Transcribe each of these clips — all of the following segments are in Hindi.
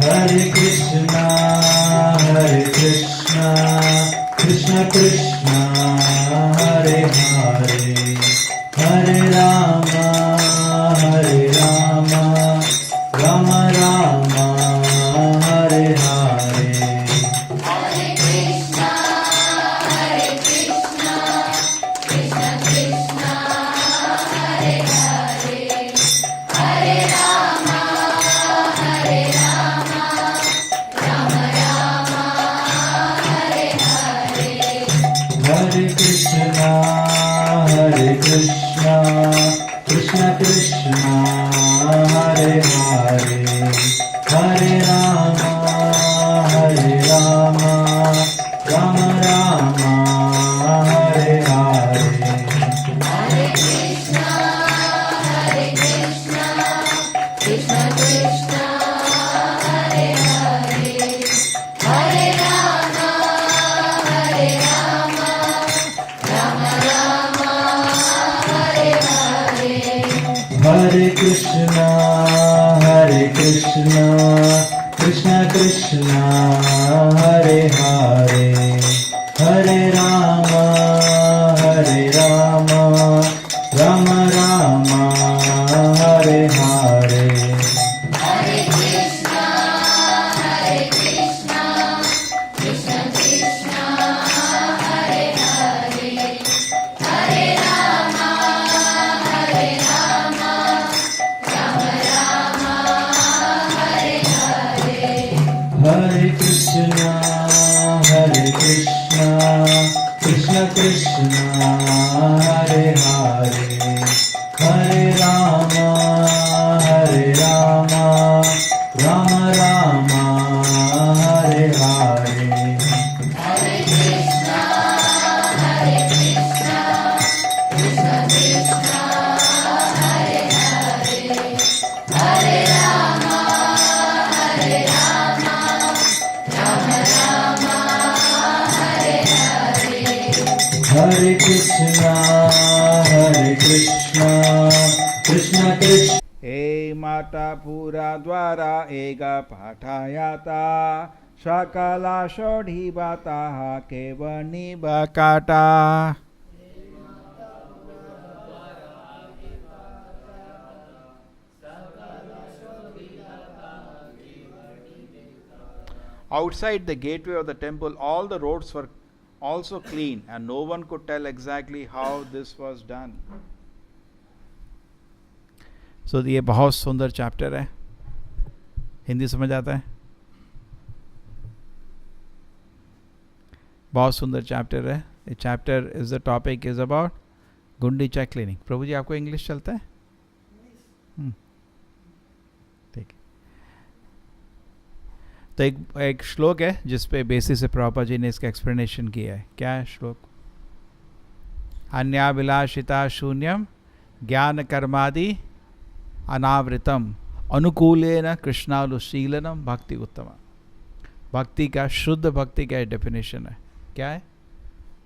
Hare Krishna, Krishna Krishna, Hare Hare, Hare Rama, Rama Rama, Hare Hare. Hare Krishna, Krishna Krishna, Hare Hare, Hare Rama, Rama Rama, Hare Hare. Hare Krishna, Krishna Krishna, Hare Hare, Hare Rama, Rama Rama, Hare Hare. Hare Krishna, Krishna Krishna, Hare Hare, Hare Rama, Rama Rama, Hare Hare. Hare Krishna, Krishna Krishna, Hare Hare, Hare Rama, Rama Rama, Hare Hare. Hare Krishna, Krishna Krishna, Hare Hare, Hare Rama, Rama Rama, Hare Hare. Hare Krishna, Krishna Krishna, Hare Hare, Hare Rama, Rama Rama, Hare Hare. Hare Krishna, Krishna Krishna, Hare Hare, Hare Rama, Rama Rama, Hare Hare. Hare Krishna, Krishna Krishna. हे माता पुरा द्वारा एगा पाठायाता सकला षोढ़ी बाता केवनी बकाटा. Outside the gateway of the temple, all the roads were also clean, and no one could tell exactly how this was done. So ये बहुत सुंदर चैप्टर है. हिंदी समझ आता है? बहुत सुंदर चैप्टर है. ये chapter is the topic is about Gundicha cleaning. प्रभु जी आपको इंग्लिश चलता है? ठीक है. तो एक श्लोक है जिस पे बेसिस से प्रभुपाद जी ने इसका एक्सप्लेनेशन किया है. क्या है श्लोक? अन्याभिलाषिता शून्यम ज्ञान कर्मादि अनावृतम अनुकूलेन कृष्णानुशीलनम भक्ति उत्तमा. भक्ति का, शुद्ध भक्ति का डेफिनेशन है. क्या है?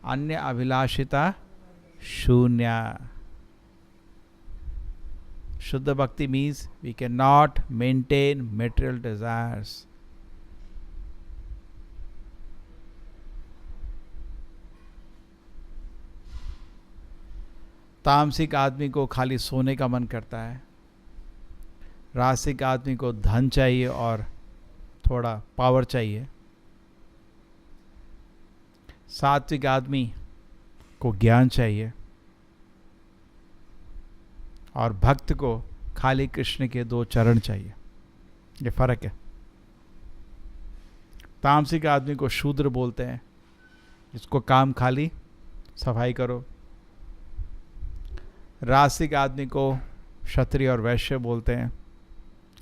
अन्य अभिलाषिता शून्य. शुद्ध भक्ति means we can not maintain material desires. तामसिक आदमी को खाली सोने का मन करता है. रासिक आदमी को धन चाहिए और थोड़ा पावर चाहिए. सात्विक आदमी को ज्ञान चाहिए और भक्त को खाली कृष्ण के 2 चरण चाहिए. ये फर्क है. तामसिक आदमी को शूद्र बोलते हैं, जिसको काम खाली सफाई करो. रासिक आदमी को क्षत्रिय और वैश्य बोलते हैं,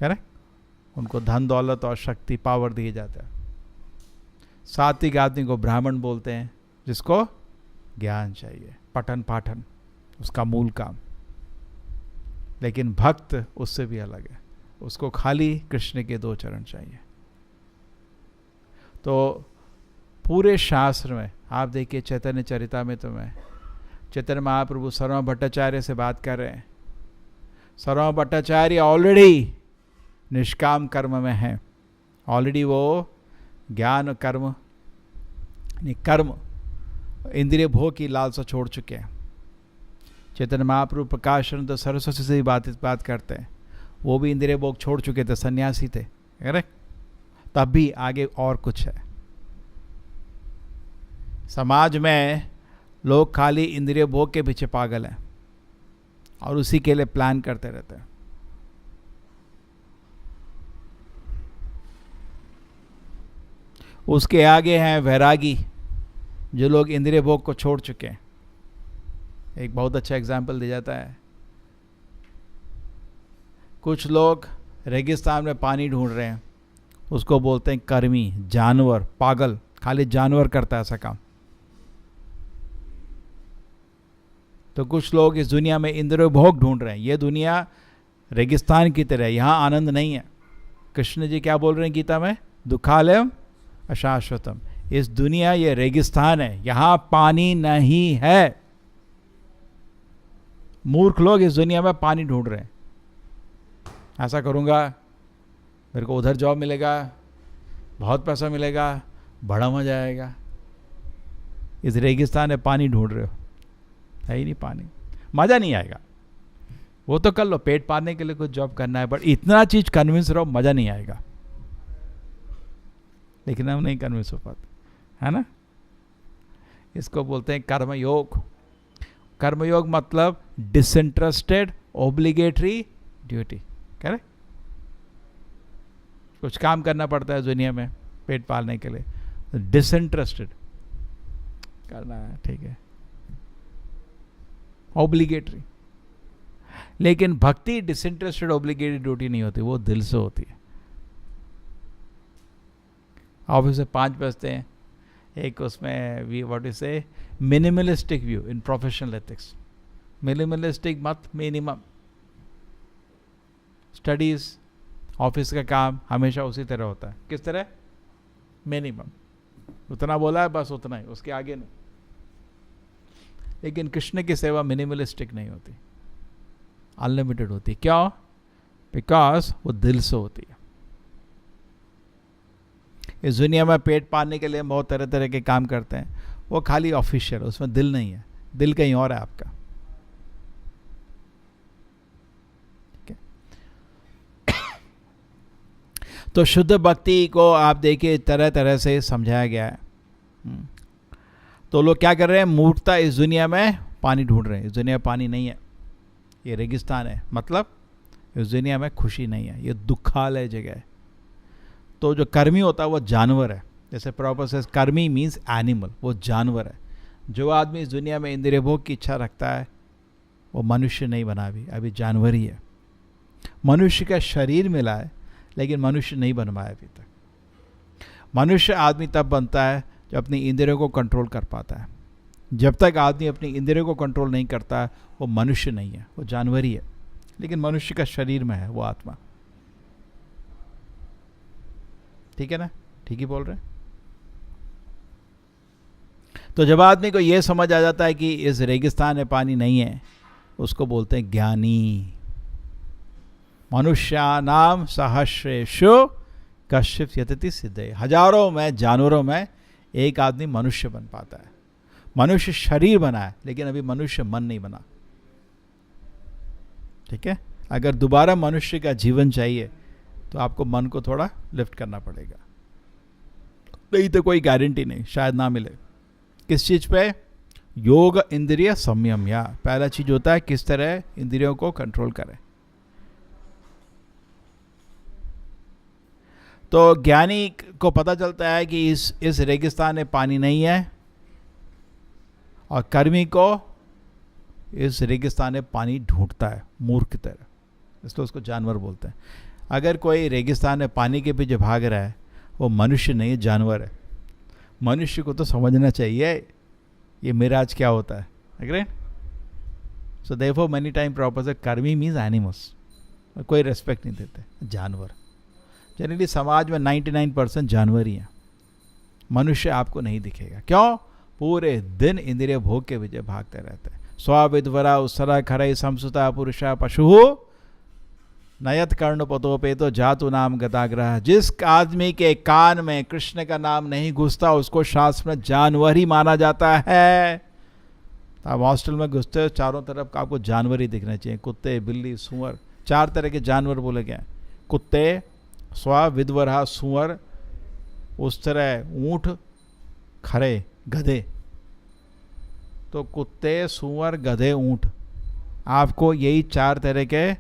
है ना? उनको धन दौलत और शक्ति पावर दिए जाता है. सात्विक आदमी को ब्राह्मण बोलते हैं, जिसको ज्ञान चाहिए, पठन पाठन उसका मूल काम. लेकिन भक्त उससे भी अलग है, उसको खाली कृष्ण के 2 चरण चाहिए. तो पूरे शास्त्र में आप देखिए, चैतन्य चरितामृत में चैतन्य महाप्रभु सर्वमा भट्टाचार्य से बात कर रहे हैं. सर्वमा भट्टाचार्य ऑलरेडी निष्काम कर्म में हैं ऑलरेडी वो ज्ञान कर्म नहीं, कर्म इंद्रिय भोग की लालसा छोड़ चुके हैं। चैतन्य महाप्रभु प्रकाशन तो सरस्वती से ही बात करते हैं, वो भी इंद्रिय भोग छोड़ चुके थे, सन्यासी थे, करेक्ट। तब भी आगे और कुछ है। समाज में लोग खाली इंद्रिय भोग के पीछे पागल हैं और उसी के लिए प्लान करते रहते हैं। उसके आगे हैं वैरागी, जो लोग इंद्रिय भोग को छोड़ चुके हैं। एक बहुत अच्छा एग्जाम्पल दिया जाता है, कुछ लोग रेगिस्तान में पानी ढूंढ रहे हैं, उसको बोलते हैं कर्मी, जानवर, पागल, खाली जानवर करता है ऐसा काम। तो कुछ लोग इस दुनिया में इंद्रिय भोग ढूंढ रहे हैं। ये दुनिया रेगिस्तान की तरह, यहाँ आनंद नहीं है। कृष्ण जी क्या बोल रहे हैं गीता में? दुखालयम अशाश्वतम। इस दुनिया ये रेगिस्तान है, यहाँ पानी नहीं है। मूर्ख लोग इस दुनिया में पानी ढूंढ रहे हैं। ऐसा करूँगा मेरे को उधर जॉब मिलेगा, बहुत पैसा मिलेगा, बड़ा मजा आएगा। इस रेगिस्तान में पानी ढूंढ रहे हो, है ही नहीं पानी, मज़ा नहीं आएगा। वो तो कर लो, पेट पालने के लिए कुछ जॉब करना है, बट इतना चीज़ कन्विंस रहो, मज़ा नहीं आएगा। लेकिन हम नहीं कन्विंस हो पाते, है ना। इसको बोलते हैं कर्मयोग। कर्मयोग मतलब डिसइंटरेस्टेड ऑब्लिगेटरी ड्यूटी, करेक्ट। कुछ काम करना पड़ता है दुनिया में पेट पालने के लिए, डिसइंटरेस्टेड करना है, ठीक है, ऑब्लिगेटरी। लेकिन भक्ति डिसइंटरेस्टेड ऑब्लिगेटरी ड्यूटी नहीं होती, वो दिल से होती है। ऑफिस से 5 बजते हैं, एक उसमें वी व्हाट इज से minimalistic view in professional ethics. Minimalistic मत, मिनिमम। स्टडीज, ऑफिस का काम हमेशा उसी तरह होता है। किस तरह? मिनिमम। उतना बोला है बस उतना ही, उसके आगे नहीं। लेकिन कृष्ण की सेवा मिनिमलिस्टिक नहीं होती, अनलिमिटेड होती। क्यों? बिकॉज वो दिल से होती है। इस दुनिया में पेट पालने के लिए बहुत तरह तरह के काम करते हैं, वो खाली ऑफिशियल, उसमें दिल नहीं है, दिल कहीं और है आपका। तो शुद्ध भक्ति को आप देखिए तरह तरह से समझाया गया है। तो लोग क्या कर रहे हैं? मूर्खता इस दुनिया में पानी ढूंढ रहे हैं। इस दुनिया में पानी नहीं है, ये रेगिस्तान है, मतलब इस दुनिया में खुशी नहीं है, ये दुखालय जगह है। तो जो कर्मी होता है वो जानवर है। जैसे प्रॉपर से कर्मी मीन्स एनिमल, वो जानवर है। जो आदमी इस दुनिया में इंद्रिय भोग की इच्छा रखता है वो मनुष्य नहीं बना, अभी जानवर ही है। मनुष्य का शरीर मिला है लेकिन मनुष्य नहीं बन पाया अभी तक। मनुष्य आदमी तब बनता है जब अपनी इंद्रियों को कंट्रोल कर पाता है। जब तक आदमी अपनी इंद्रियों को कंट्रोल नहीं करता है वो मनुष्य नहीं है, वो जानवर ही है। लेकिन मनुष्य का शरीर में है वो आत्मा। ठीक है ना? ठीक ही बोल रहे हैं। तो जब आदमी को यह समझ आ जाता है कि इस रेगिस्तान में पानी नहीं है, उसको बोलते हैं ज्ञानी। मनुष्यानाम सहस्रेषु कश्चित् यतति सिद्धे। हजारों में जानवरों में एक आदमी मनुष्य बन पाता है। मनुष्य शरीर बना है लेकिन अभी मनुष्य मन नहीं बना। ठीक है? अगर दोबारा मनुष्य का जीवन चाहिए तो आपको मन को थोड़ा लिफ्ट करना पड़ेगा, नहीं तो कोई गारंटी नहीं, शायद ना मिले। किस चीज पे? योग इंद्रिय संयम। या पहला चीज होता है किस तरह इंद्रियों को कंट्रोल करें। तो ज्ञानी को पता चलता है कि इस रेगिस्तान में पानी नहीं है, और कर्मी को इस रेगिस्तान में पानी ढूंढता है मूर्ख की तरह, इसलिए उसको जानवर बोलते हैं। अगर कोई रेगिस्तान में पानी के पीछे भाग रहा है वो मनुष्य नहीं, जानवर है। मनुष्य को तो समझना चाहिए ये मेरा आज क्या होता है। Agreed? So therefore many time proper से कर्मी मीन्स एनिमल्स, कोई रेस्पेक्ट नहीं देते, जानवर। जनरली समाज में 99% जानवर ही हैं। मनुष्य आपको नहीं दिखेगा। क्यों? पूरे दिन इंद्रिय भोग के पीछे भागते रहते हैं। स्वाविद्वरा उत्सरा खरई समसुता पुरुषा पशु नयत कर्ण पतोपे तो जातु नाम गताग्रह। जिस आदमी के कान में कृष्ण का नाम नहीं घुसता उसको शास्त्र में जानवर ही माना जाता है। आप हॉस्टल में घुसते हो, चारों तरफ आपको जानवर ही दिखने चाहिए, कुत्ते, बिल्ली, सुअर। 4 तरह के जानवर बोले गए, कुत्ते, स्वा, विद्वरहा, सुअर, उस तरह ऊंट, खरे, गधे। तो कुत्ते, सुअर, गधे, ऊंट, आपको यही 4 तरह के,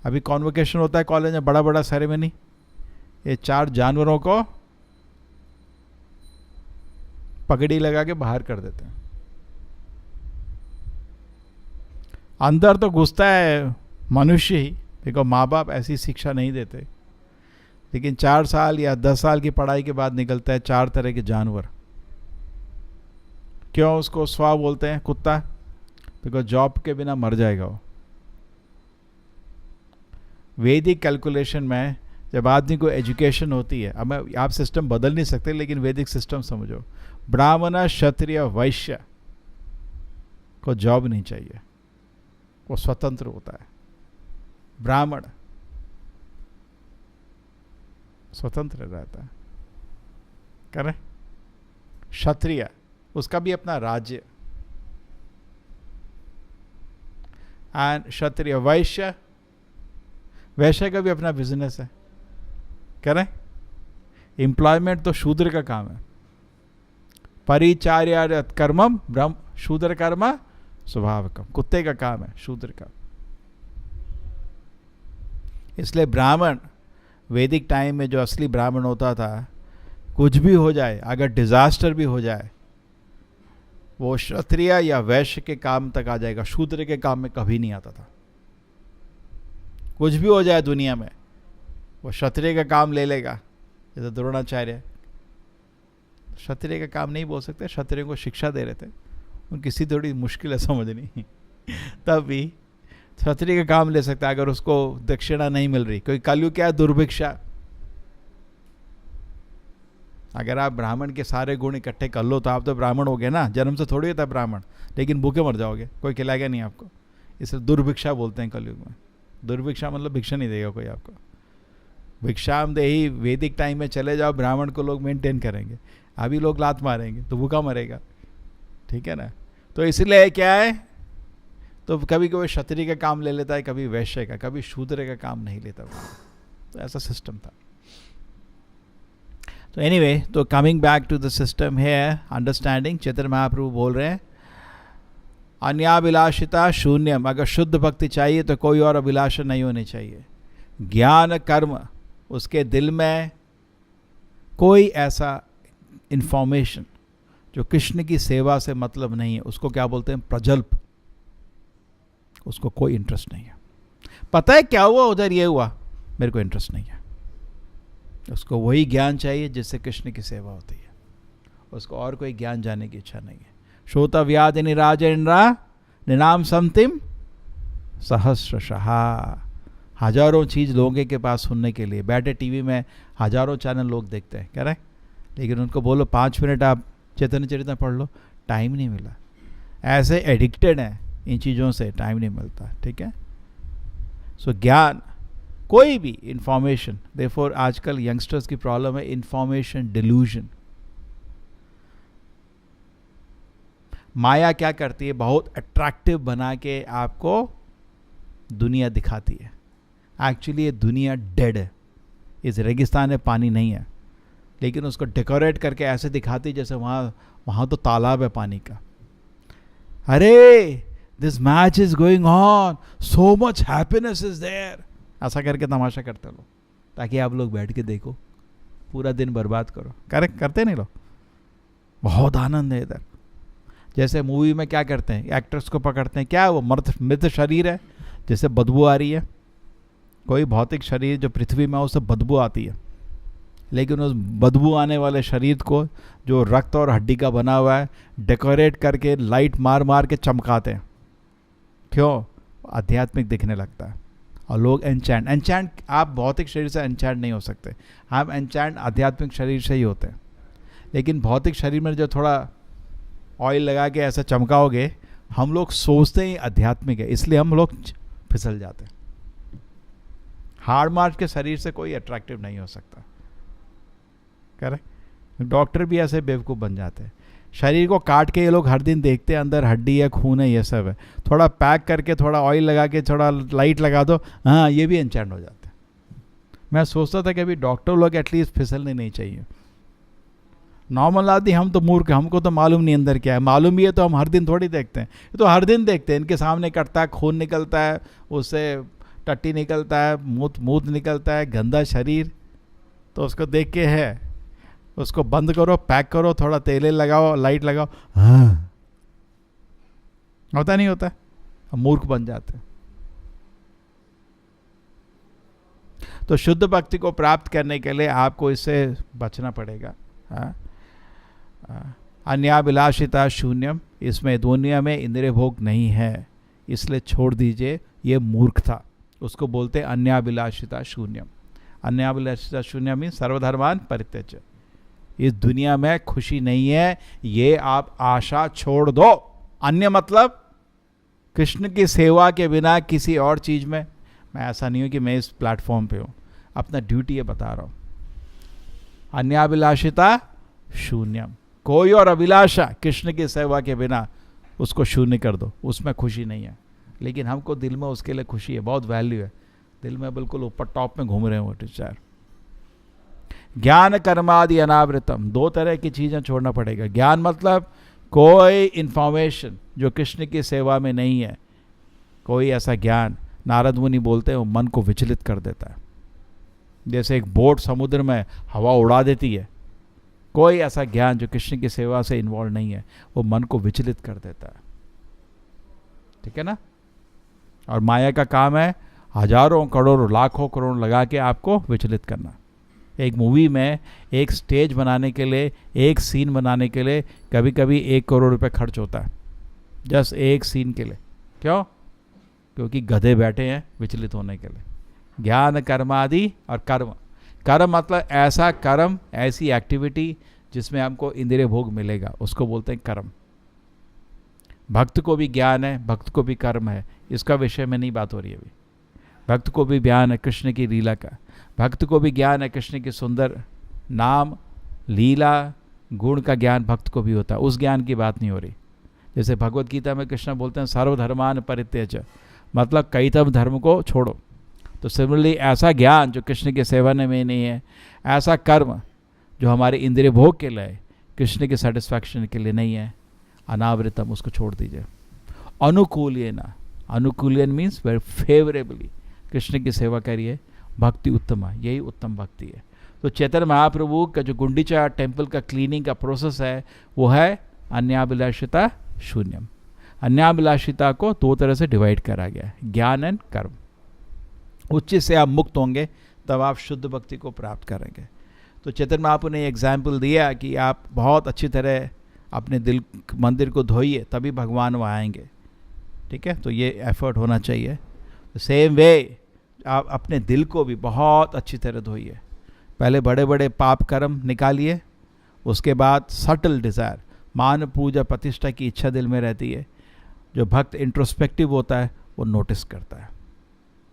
अभी कॉन्वोकेशन होता है कॉलेज में, बड़ा बड़ा सेरेमनी, ये 4 जानवरों को पगड़ी लगा के बाहर कर देते हैं। अंदर तो घुसता है मनुष्य ही, देखो माँ बाप ऐसी शिक्षा नहीं देते, लेकिन 4 साल या 10 साल की पढ़ाई के बाद निकलता है 4 तरह के जानवर। क्यों उसको स्वा बोलते हैं, कुत्ता? बिकॉज जॉब के बिना मर जाएगा वो। वैदिक कैलकुलेशन में जब आदमी को एजुकेशन होती है, अब आप सिस्टम बदल नहीं सकते, लेकिन वैदिक सिस्टम समझो, ब्राह्मण, क्षत्रिय, वैश्य को जॉब नहीं चाहिए, वो स्वतंत्र होता है। ब्राह्मण स्वतंत्र रहता है, करें। क्षत्रिय, उसका भी अपना राज्य, एंड क्षत्रिय। वैश्य, वैश्य का भी अपना बिजनेस है, करें। एम्प्लॉयमेंट तो शूद्र का काम है। परिचार्य कर्मम ब्रह्म शूद्र कर्म स्वभावकम, कुत्ते का काम है शूद्र का। इसलिए ब्राह्मण, वैदिक टाइम में जो असली ब्राह्मण होता था, कुछ भी हो जाए, अगर डिजास्टर भी हो जाए, वो क्षत्रिय या वैश्य के काम तक आ जाएगा, शूद्र के काम में कभी नहीं आता था। कुछ भी हो जाए दुनिया में, वो क्षत्रिय का काम ले लेगा। जैसे द्रोणाचार्य क्षत्रिय का काम नहीं बोल सकते, क्षत्रियों को शिक्षा दे रहे थे, उनकी सी थोड़ी मुश्किल है समझनी तब भी क्षत्रिय का काम ले सकता है अगर उसको दक्षिणा नहीं मिल रही। कोई कलयुग क्या है, दुर्भिक्षा। अगर आप ब्राह्मण के सारे गुण इकट्ठे कर लो तो आप तो ब्राह्मण हो गए ना, जन्म से थोड़ी होता है ब्राह्मण, लेकिन भूखे मर जाओगे, कोई खिलाएगा नहीं आपको। इसे दुर्भिक्षा बोलते हैं कलयुग में। दुर्भिक्षा मतलब भिक्षा नहीं देगा कोई आपको। भिक्षाम देही वैदिक टाइम में चले जाओ, ब्राह्मण को लोग मेंटेन करेंगे, अभी लोग लात मारेंगे तो भूखा मरेगा, ठीक है ना। तो इसलिए क्या है, तो कभी कोई क्षत्रिय का काम ले लेता है, कभी वैश्य का, कभी शूद्र का काम नहीं लेता, तो ऐसा सिस्टम था। तो एनीवे, तो coming back to the system है, अंडरस्टैंडिंग, चैतन्य महाप्रभु बोल रहे हैं अन्याभिलाषिता शून्यम। अगर शुद्ध भक्ति चाहिए तो कोई और अभिलाषा नहीं होनी चाहिए। ज्ञान कर्म, उसके दिल में कोई ऐसा इंफॉर्मेशन जो कृष्ण की सेवा से मतलब नहीं है, उसको क्या बोलते हैं, प्रजल्प, उसको कोई इंटरेस्ट नहीं है। पता है क्या हुआ उधर, ये हुआ, मेरे को इंटरेस्ट नहीं है। उसको वही ज्ञान चाहिए जिससे कृष्ण की सेवा होती है, उसको और कोई ज्ञान जानने की इच्छा नहीं है। श्रोतव्यादिनी राजेन्द्रा निनाम समतिम सहस्रशः। हजारों चीज़ लोगों के पास सुनने के लिए, बैठे टीवी में हजारों चैनल लोग देखते हैं, कह रहे, लेकिन उनको बोलो 5 मिनट आप चैतन्य चरित्र पढ़ लो, टाइम नहीं मिला। ऐसे एडिक्टेड हैं इन चीज़ों से, टाइम नहीं मिलता, ठीक है। सो ज्ञान, कोई भी इंफॉर्मेशन, देयरफॉर आजकल यंगस्टर्स की प्रॉब्लम है इंफॉर्मेशन डिल्यूजन। माया क्या करती है, बहुत अट्रैक्टिव बना के आपको दुनिया दिखाती है। एक्चुअली ये दुनिया डेड है, इस रेगिस्तान में पानी नहीं है, लेकिन उसको डेकोरेट करके ऐसे दिखाती जैसे वहाँ तो तालाब है पानी का। अरे this match is going on, so much happiness is there, ऐसा करके तमाशा करते लोग, ताकि आप लोग बैठ के देखो, पूरा दिन बर्बाद करो। करेक्ट करते नहीं लोग, बहुत आनंद है इधर। जैसे मूवी में क्या करते हैं, एक्टर्स को पकड़ते हैं, क्या है वो मृत शरीर है, जैसे बदबू आ रही है, कोई भौतिक शरीर जो पृथ्वी में उससे बदबू आती है, लेकिन उस बदबू आने वाले शरीर को जो रक्त और हड्डी का बना हुआ है, डेकोरेट करके लाइट मार मार के चमकाते हैं। क्यों? आध्यात्मिक दिखने लगता है। और लोग एनचैंट, आप भौतिक शरीर से एनचैंट नहीं हो सकते, हम एनचैंट आध्यात्मिक शरीर से ही होते हैं। लेकिन भौतिक शरीर में जो थोड़ा ऑयल लगा के ऐसा चमकाओगे, हम लोग सोचते ही आध्यात्मिक है, इसलिए हम लोग फिसल जाते हैं। हाड़ मार्च के शरीर से कोई अट्रैक्टिव नहीं हो सकता। करेक्ट। डॉक्टर भी ऐसे बेवकूफ़ बन जाते हैं। शरीर को काट के ये लोग हर दिन देखते हैं अंदर हड्डी है, खून है, ये सब है, थोड़ा पैक करके थोड़ा ऑयल लगा के थोड़ा लाइट लगा दो, हाँ ये भी एंचैंट हो जाता है। मैं सोचता था कि अभी डॉक्टर लोग एटलीस्ट फिसलने नहीं चाहिए। नॉर्मल आदमी हम तो मूर्ख, हमको तो मालूम नहीं अंदर क्या है। मालूम भी है तो हम हर दिन थोड़ी देखते हैं, तो हर दिन देखते हैं। इनके सामने कटता है, खून निकलता है, उससे टट्टी निकलता है, मूत निकलता है, गंदा शरीर, तो उसको देख के है, उसको बंद करो, पैक करो, थोड़ा तेल लगाओ, लाइट लगाओ, हाँ होता नहीं होता, हम मूर्ख बन जाते हैं। तो शुद्ध भक्ति को प्राप्त करने के लिए आपको इससे बचना पड़ेगा। अन्याभिलाषिता शून्यम, इसमें दुनिया में इंद्रिय भोग नहीं है, इसलिए छोड़ दीजिए, ये मूर्खता। उसको बोलते हैं अन्याभिलाषिता शून्यम। अन्याभिलाषिता शून्यम मीन्स सर्वधर्मान परित्यज्य। इस दुनिया में खुशी नहीं है, ये आप आशा छोड़ दो। अन्य मतलब कृष्ण की सेवा के बिना किसी और चीज में। मैं ऐसा नहीं हूं कि मैं इस प्लेटफॉर्म पे हूं, अपना ड्यूटी ये बता रहा हूं। अन्याभिलाषिता शून्यम, कोई और अभिलाषा कृष्ण की सेवा के बिना उसको शून्य कर दो, उसमें खुशी नहीं है। लेकिन हमको दिल में उसके लिए खुशी है, बहुत वैल्यू है, दिल में बिल्कुल ऊपर टॉप में घूम रहे हो टीचर। ज्ञान कर्मादि अनावृतम, दो तरह की चीजें छोड़ना पड़ेगा। ज्ञान मतलब कोई इंफॉर्मेशन जो कृष्ण की सेवा में नहीं है, कोई ऐसा ज्ञान, नारद मुनि बोलते हैं, वो मन को विचलित कर देता है। जैसे एक बोट समुद्र में हवा उड़ा देती है, कोई ऐसा ज्ञान जो कृष्ण की सेवा से इन्वॉल्व नहीं है, वो मन को विचलित कर देता है। ठीक है ना। और माया का काम है हजारों करोड़ों लाखों करोड़ लगा के आपको विचलित करना। एक मूवी में एक स्टेज बनाने के लिए, एक सीन बनाने के लिए कभी कभी 1 करोड़ रुपए खर्च होता है, जस्ट एक सीन के लिए। क्यों? क्योंकि गधे बैठे हैं विचलित होने के लिए। ज्ञान कर्मादि और कर्म, कर्म मतलब ऐसा कर्म, ऐसी एक्टिविटी जिसमें हमको इंद्रिय भोग मिलेगा, उसको बोलते हैं कर्म। भक्त को भी ज्ञान है, भक्त को भी कर्म है, इसका विषय में नहीं बात हो रही है अभी। भक्त को भी ज्ञान है कृष्ण की लीला का, भक्त को भी ज्ञान है कृष्ण की सुंदर नाम लीला गुण का ज्ञान भक्त को भी होता है, उस ज्ञान की बात नहीं हो रही। जैसे भगवत गीता में कृष्ण बोलते हैं सर्वधर्मान परित्यज्य, मतलब कई तब धर्म को छोड़ो। तो सिमिलरली ऐसा ज्ञान जो कृष्ण की सेवा में नहीं है, ऐसा कर्म जो हमारे इंद्रिय भोग के लिए, कृष्ण के सेटिस्फैक्शन के लिए नहीं है, अनावृतम, उसको छोड़ दीजिए। अनुकूल्यन, अनुकूल्यन मीन्स वेरी फेवरेबली कृष्ण की सेवा करिए, भक्ति उत्तम, यही उत्तम भक्ति है। तो चैतन्य महाप्रभु का जो गुंडीचा टेम्पल का क्लीनिंग का प्रोसेस है, वो है अन्याभिलाषिता शून्यम। अन्याभिलाषिता को 2 तरह से डिवाइड करा गया है, ज्ञान एंड कर्म। उच्च से आप मुक्त होंगे तब आप शुद्ध भक्ति को प्राप्त करेंगे। तो चैतन्य महाप्रभु ने एग्जाम्पल दिया कि आप बहुत अच्छी तरह अपने दिल मंदिर को धोइए, तभी भगवान वहाँ आएंगे। ठीक है, तो ये एफर्ट होना चाहिए। सेम वे आप अपने दिल को भी बहुत अच्छी तरह धोइए। पहले बड़े बड़े पाप कर्म निकालिए, उसके बाद सटल डिज़ायर, मान पूजा प्रतिष्ठा की इच्छा दिल में रहती है। जो भक्त इंट्रोस्पेक्टिव होता है वो नोटिस करता है।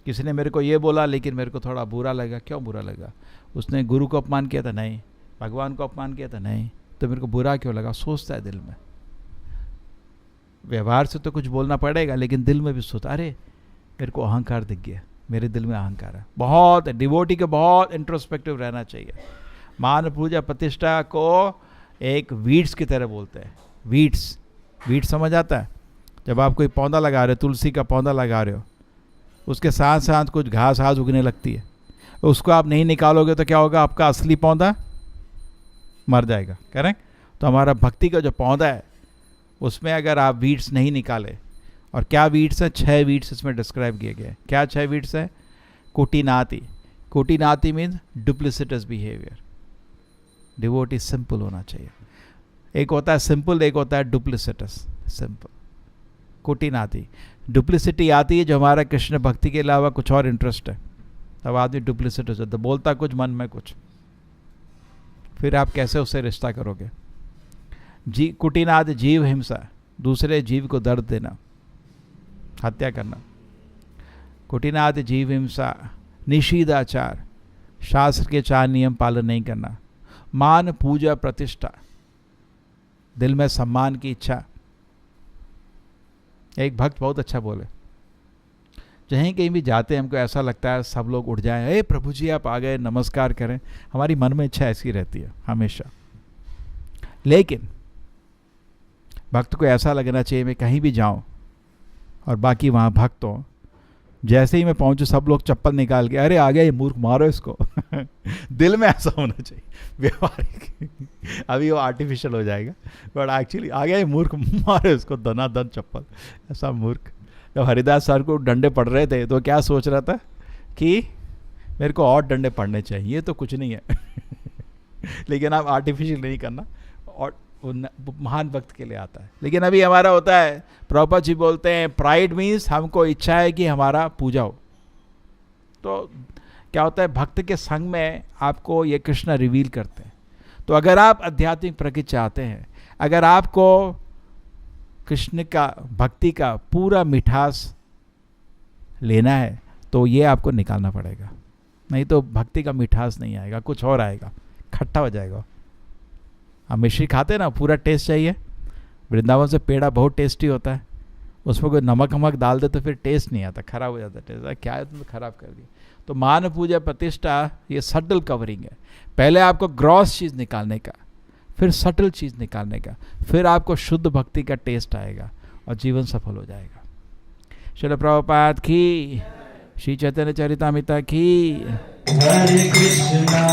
किसी ने मेरे को ये बोला लेकिन मेरे को थोड़ा बुरा लगा। क्यों बुरा लगा? उसने गुरु को अपमान किया था? नहीं। भगवान को अपमान किया था? नहीं। तो मेरे को बुरा क्यों लगा? सोचता है दिल में। व्यवहार से तो कुछ बोलना पड़ेगा, लेकिन दिल में भी सोचता, अरे मेरे को अहंकार दिख गया, मेरे दिल में अहंकार है। बहुत डिवोटी के बहुत इंट्रोस्पेक्टिव रहना चाहिए। मान पूजा प्रतिष्ठा को एक वीड्स की तरह बोलते हैं। वीड्स, वीड्स समझ आता है? जब आप कोई पौधा लगा रहे हो, तुलसी का पौधा लगा रहे हो, उसके साथ साथ कुछ घास घास उगने लगती है, उसको आप नहीं निकालोगे तो क्या होगा? आपका असली पौधा मर जाएगा। करेक्ट? तो हमारा भक्ति का जो पौधा है उसमें अगर आप वीड्स नहीं निकाले, और क्या वीड्स है? 6 वीड्स इसमें डिस्क्राइब किए गए। क्या 6 वीड्स है? कुटिनाति। कुटिनाति मीन्स डुप्लिसिटस बिहेवियर। डिवोटी सिंपल होना चाहिए। एक होता है सिंपल, एक होता है डुप्लिसिटस। सिंपल, कुटिनाति। डुप्लिसिटी आती है जो हमारा कृष्ण भक्ति के अलावा कुछ और इंटरेस्ट है, तब आदमी डुप्लिसिटस होता है, बोलता कुछ मन में कुछ, फिर आप कैसे उससे रिश्ता करोगे? कुटिनादि जीव हिंसा, दूसरे जीव को दर्द देना, हत्या करना। कुटिनादि जीव हिंसा, निषीदाचार, शास्त्र के 4 नियम पालन नहीं करना, मान, पूजा, प्रतिष्ठा, दिल में सम्मान की इच्छा। एक भक्त बहुत अच्छा बोले, जहीं कहीं भी जाते हैं हमको ऐसा लगता है सब लोग उठ जाएं, हे प्रभु जी आप आ गए, नमस्कार करें। हमारी मन में इच्छा ऐसी रहती है हमेशा, लेकिन भक्त को ऐसा लगना चाहिए मैं कहीं भी जाऊं और बाकी वहाँ भक्त हो, जैसे ही मैं पहुंचूं सब लोग चप्पल निकाल के अरे आ गया ये मूर्ख, मारो इसको। दिल में ऐसा होना चाहिए, व्यवहारिक। अभी वो आर्टिफिशियल हो जाएगा, बट एक्चुअली आ गया ये मूर्ख, मारो इसको दनादन चप्पल। ऐसा मूर्ख। जब हरिदास सर को डंडे पड़ रहे थे तो क्या सोच रहा था कि मेरे को और डंडे पड़ने चाहिए, ये तो कुछ नहीं है। लेकिन आप आर्टिफिशियल नहीं करना, और महान भक्त के लिए आता है। लेकिन अभी हमारा होता है, प्रभुपाद जी बोलते हैं प्राइड मीन्स हमको इच्छा है कि हमारा पूजा हो। तो क्या होता है, भक्त के संग में आपको ये कृष्ण रिवील करते हैं। तो अगर आप आध्यात्मिक प्रकृति चाहते हैं, अगर आपको कृष्ण का भक्ति का पूरा मिठास लेना है, तो ये आपको निकालना पड़ेगा, नहीं तो भक्ति का मिठास नहीं आएगा, कुछ और आएगा, खट्टा हो जाएगा। हम मिश्री खाते हैं ना, पूरा टेस्ट चाहिए। वृंदावन से पेड़ा बहुत टेस्टी होता है, उसमें कोई नमक वमक डाल दे तो फिर टेस्ट नहीं आता, खराब हो जाता टेस्ट। क्या है, तुमने खराब कर दिया। तो मान, पूजा, प्रतिष्ठा ये सटल कवरिंग है। पहले आपको ग्रॉस चीज़ निकालने का, फिर सटल चीज़ निकालने का, फिर आपको शुद्ध भक्ति का टेस्ट आएगा और जीवन सफल हो जाएगा। श्रील प्रभुपाद की, श्री चैतन्य चरितामृत की। हरे कृष्णा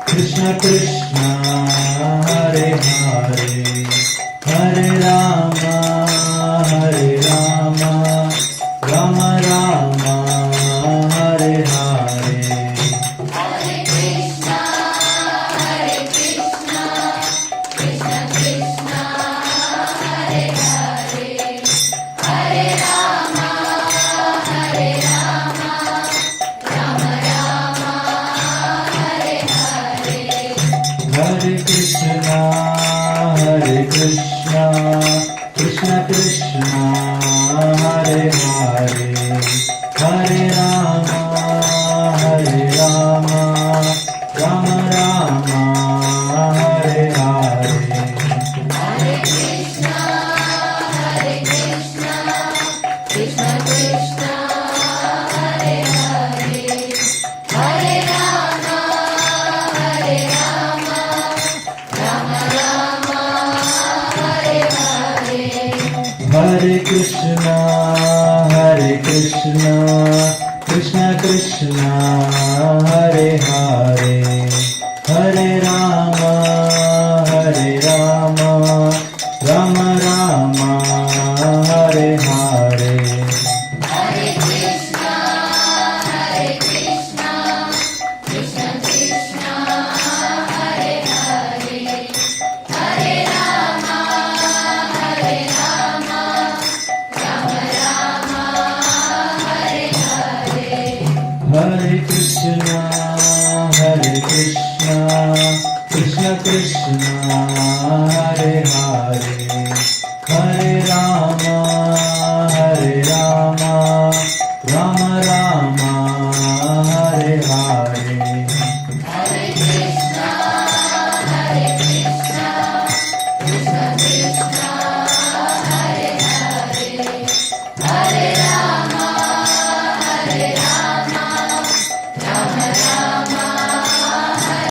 कृष्ण कृष्णा हरे हरे, हरे राम राम राम हरे हरे। हरे कृष्णा कृष्ण कृष्णा हरे हरे, हरे राम राम राम हरे हरे। हरे कृष्णा कृष्ण कृष्णा हरे हरे, हरे राम राम राम हरे हरे। हरे कृष्णा कृष्ण कृष्णा हरे हरे, हरे राम राम राम हरे हरे। हरे कृष्णा कृष्ण कृष्णा हरे हरे, हरे राम राम राम हरे हरे। हरे कृष्णा कृष्ण कृष्णा हरे हरे, हरे राम राम राम हरे हरे। हरे कृष्णा कृष्ण कृष्णा हरे हरे,